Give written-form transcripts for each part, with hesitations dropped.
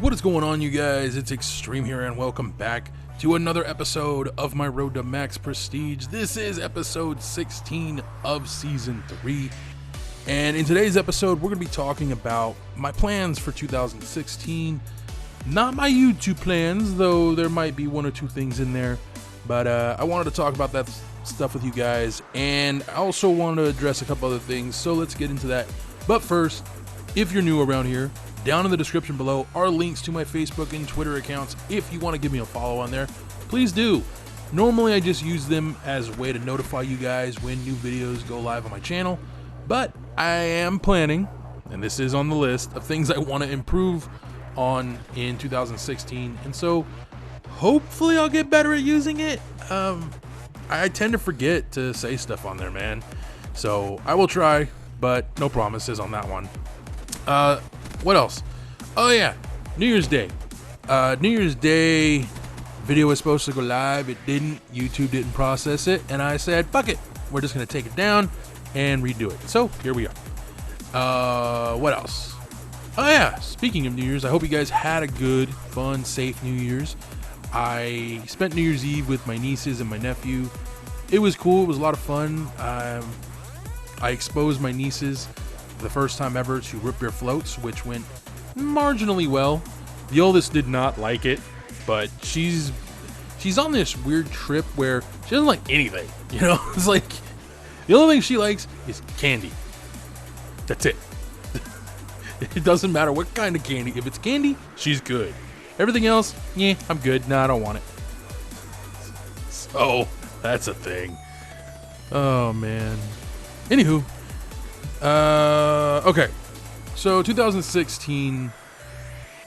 What is going on, you guys? It's Extreme here, and welcome back to another episode of my Road to Max Prestige. This is episode 16 of season 3, and in today's episode we're going to be talking about my plans for 2016. Not my YouTube plans, though there might be one or two things in there, but I wanted to talk about that stuff with you guys, and I also wanted to address a couple other things, so let's get into that. But first, if you're new around here, down in the description below are links to my Facebook and Twitter accounts. If you want to give me a follow on there, please do. Normally I just use them as a way to notify you guys when new videos go live on my channel, but I am planning, and this is on the list of things I want to improve on in 2016, and so hopefully I'll get better at using it. I tend to forget to say stuff on there, man, so I will try, but no promises on that one. What else? Oh yeah, New Year's Day. New Year's Day video was supposed to go live. It didn't. YouTube didn't process it, and I said, fuck it. We're just gonna take it down and redo it. So here we are. What else? Oh yeah, speaking of New Year's, I hope you guys had a good, fun, safe New Year's. I spent New Year's Eve with my nieces and my nephew. It was cool. It was a lot of fun. I exposed my nieces the first time ever to root beer floats, which went marginally well. The oldest did not like it, but she's on this weird trip where she doesn't like anything, you know. It's like the only thing she likes is candy. That's it. It doesn't matter what kind of candy. If it's candy, she's good. Everything else, yeah, I'm good. Nah, I don't want it. So that's a thing. Oh man. Anywho, okay, so 2016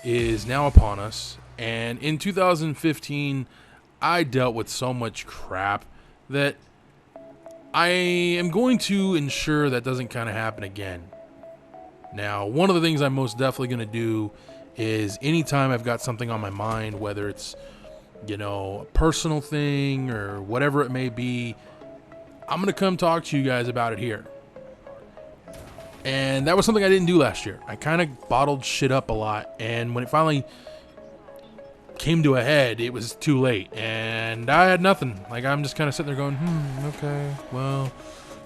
is now upon us, and in 2015 I dealt with so much crap that I am going to ensure that doesn't kind of happen again. Now, one of the things I'm most definitely going to do is anytime I've got something on my mind, whether it's, you know, a personal thing or whatever it may be, I'm going to come talk to you guys about it here. And that was something I didn't do last year. I kind of bottled shit up a lot, and when it finally came to a head, it was too late, and I had nothing. Like, I'm just kind of sitting there going, okay, well,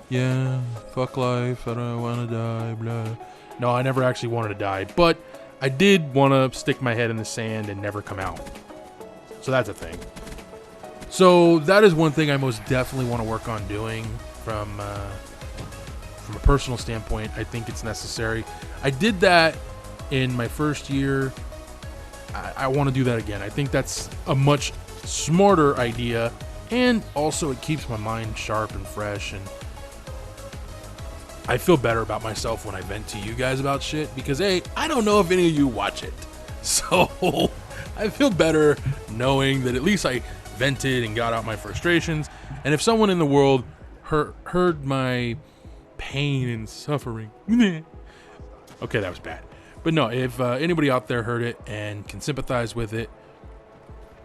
yeah, fuck life, I don't want to die, blah. No, I never actually wanted to die, but I did want to stick my head in the sand and never come out. So that's a thing. So that is one thing I most definitely want to work on doing from a personal standpoint. I think it's necessary. I did that in my first year. I want to do that again. I think that's a much smarter idea, and also it keeps my mind sharp and fresh, and I feel better about myself when I vent to you guys about shit, because hey, I don't know if any of you watch it, so I feel better knowing that at least I vented and got out my frustrations, and if someone in the world heard my pain and suffering, okay, that was bad, but no, if anybody out there heard it and can sympathize with it,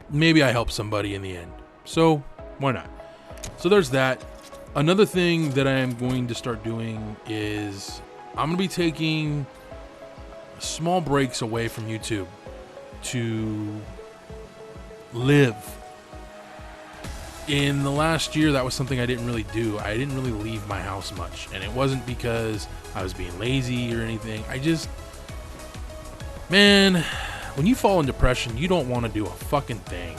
maybe I help somebody in the end, so why not? So there's that. Another thing that I am going to start doing is I'm going to be taking small breaks away from YouTube to live. In the last year, that was something I didn't really do. I didn't really leave my house much, and it wasn't because I was being lazy or anything. Man, when you fall in depression, you don't want to do a fucking thing.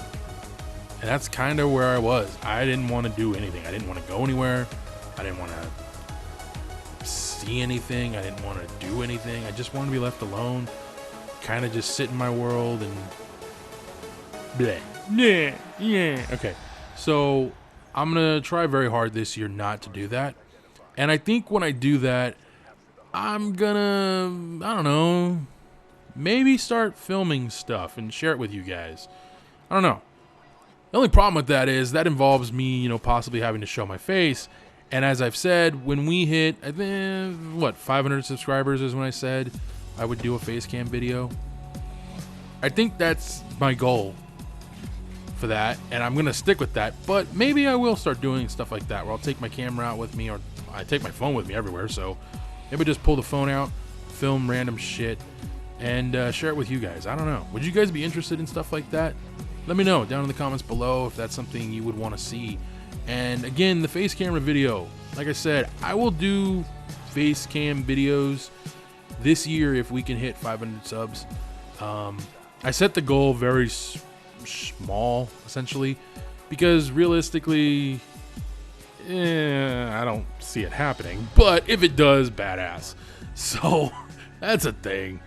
And that's kind of where I was. I didn't want to do anything. I didn't want to go anywhere. I didn't want to see anything. I didn't want to do anything. I just wanted to be left alone, kind of just sit in my world and bleh. Yeah. Okay. So I'm going to try very hard this year not to do that. And I think when I do that, I'm going to, I don't know, maybe start filming stuff and share it with you guys. I don't know. The only problem with that is that involves me, you know, possibly having to show my face. And as I've said, when we hit, I think, 500 subscribers is when I said I would do a face cam video. I think that's my goal for that, and I'm going to stick with that. But maybe I will start doing stuff like that, where I'll take my camera out with me, or I take my phone with me everywhere. So maybe just pull the phone out, film random shit, and share it with you guys. I don't know. Would you guys be interested in stuff like that? Let me know down in the comments below if that's something you would want to see. And again, the face camera video, like I said, I will do face cam videos this year if we can hit 500 subs. I set the goal very small, essentially, because realistically, I don't see it happening. But if it does, badass. So that's a thing.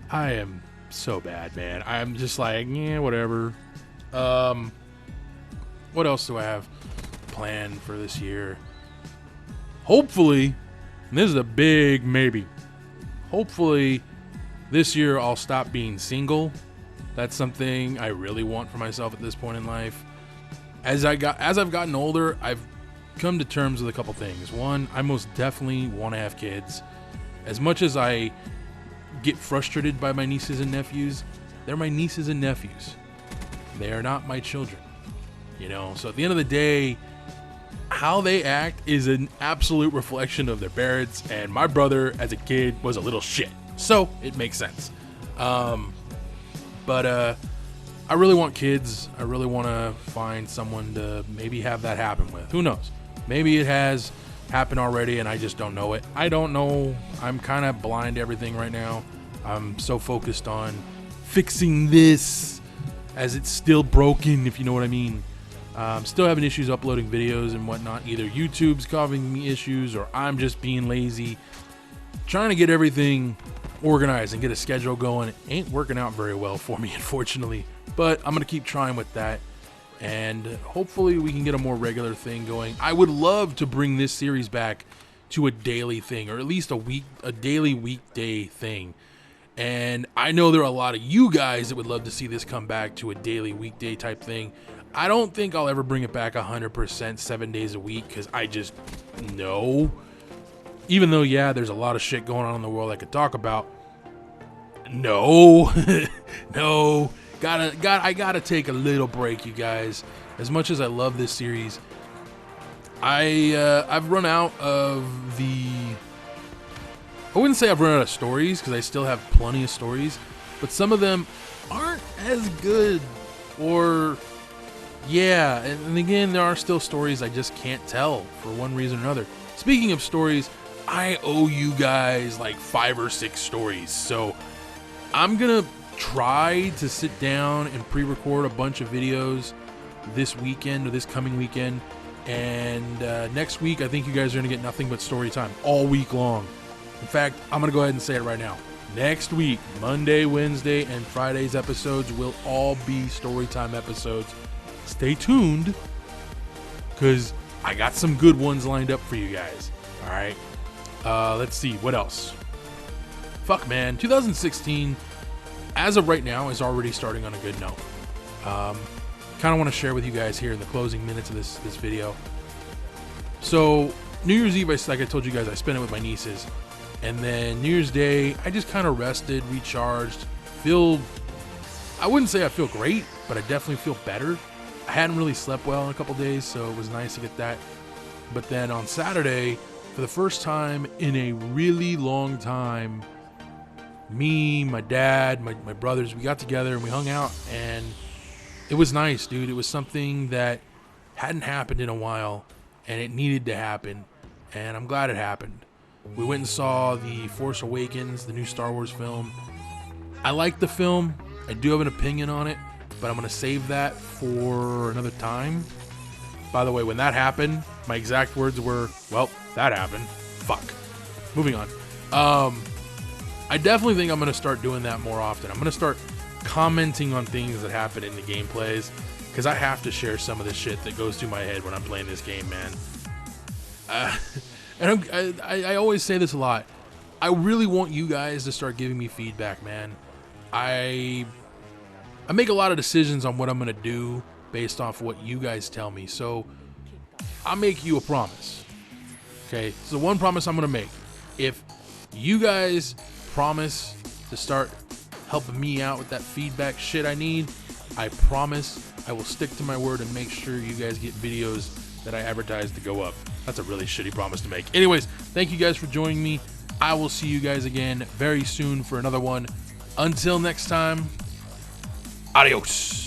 I am so bad, man. I'm just like, yeah, whatever. What else do I have planned for this year? Hopefully, and this is a big maybe, hopefully this year I'll stop being single. That's something I really want for myself at this point in life. As I've gotten older, I've come to terms with a couple things. One, I most definitely want to have kids. As much as I get frustrated by my nieces and nephews, they're my nieces and nephews. They are not my children. You know, so at the end of the day, how they act is an absolute reflection of their parents, and my brother as a kid was a little shit. So it makes sense. But I really want kids. I really want to find someone to maybe have that happen with. Who knows? Maybe it has happened already and I just don't know it. I don't know. I'm kind of blind to everything right now. I'm so focused on fixing this as it's still broken, if you know what I mean. Still having issues uploading videos and whatnot. Either YouTube's causing me issues or I'm just being lazy. Trying to get everything organized and get a schedule going. It ain't working out very well for me, unfortunately. But I'm going to keep trying with that. And hopefully we can get a more regular thing going. I would love to bring this series back to a daily thing, or at least a daily weekday thing. And I know there are a lot of you guys that would love to see this come back to a daily weekday type thing. I don't think I'll ever bring it back 100% 7 days a week, because I just know, even though, yeah, there's a lot of shit going on in the world I could talk about. No, no, I gotta take a little break, you guys. As much as I love this series, I've run out of I wouldn't say I've run out of stories, because I still have plenty of stories, but some of them aren't as good, or yeah, and again, there are still stories I just can't tell for one reason or another. Speaking of stories, I owe you guys like 5 or 6 stories, so I'm gonna try to sit down and pre-record a bunch of videos this weekend, or this coming weekend, and next week I think you guys are gonna get nothing but story time all week long. In fact, I'm gonna go ahead and say it right now. Next week, Monday, Wednesday, and Friday's episodes will all be story time episodes. Stay tuned, because I got some good ones lined up for you guys. All right, let's see what else. Fuck, man, 2016 as of right now is already starting on a good note. Kind of want to share with you guys here in the closing minutes of this video. So New Year's Eve, like I told you guys, I spent it with my nieces, and then New Year's Day I just kind of rested, recharged, I wouldn't say I feel great, but I definitely feel better. I hadn't really slept well in a couple days, so it was nice to get that. But then on Saturday, for the first time in a really long time, me, my dad, my brothers, we got together and we hung out, and it was nice, dude. It was something that hadn't happened in a while, and it needed to happen, and I'm glad it happened. We went and saw The Force Awakens, the new Star Wars film. I like the film. I do have an opinion on it, but I'm going to save that for another time. By the way, when that happened, my exact words were, well, that happened. Fuck. Moving on. I definitely think I'm going to start doing that more often. I'm going to start commenting on things that happen in the gameplays, because I have to share some of the shit that goes through my head when I'm playing this game, man. And I always say this a lot. I really want you guys to start giving me feedback, man. I make a lot of decisions on what I'm going to do based off what you guys tell me. So I'll make you a promise. Okay, so one promise I'm going to make. If you guys promise to start helping me out with that feedback shit I need, I promise I will stick to my word and make sure you guys get videos that I advertise to go up. That's a really shitty promise to make. Anyways, thank you guys for joining me. I will see you guys again very soon for another one. Until next time, adios.